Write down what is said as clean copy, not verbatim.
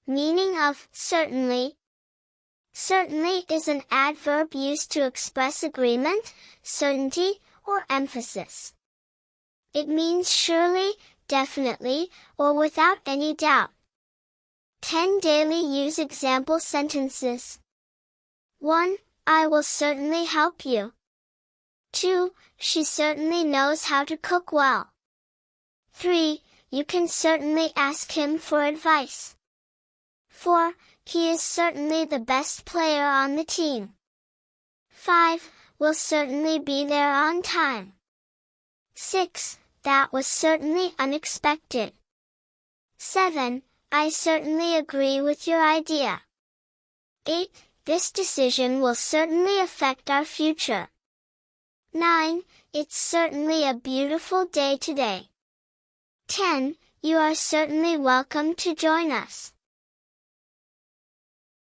Meaning of certainly. Certainly is an adverb used to express agreement, certainty, or emphasis. It means surely, definitely, or without any doubt. 10 daily use example sentences. 1. I will certainly help you. 2. She certainly knows how to cook well. 3. You can certainly ask him for advice. 4. He is certainly the best player on the team. 5. Will certainly be there on time. 6. That was certainly unexpected. 7. I certainly agree with your idea. 8. This decision will certainly affect our future. 9. It's certainly a beautiful day today. 10. You are certainly welcome to join us.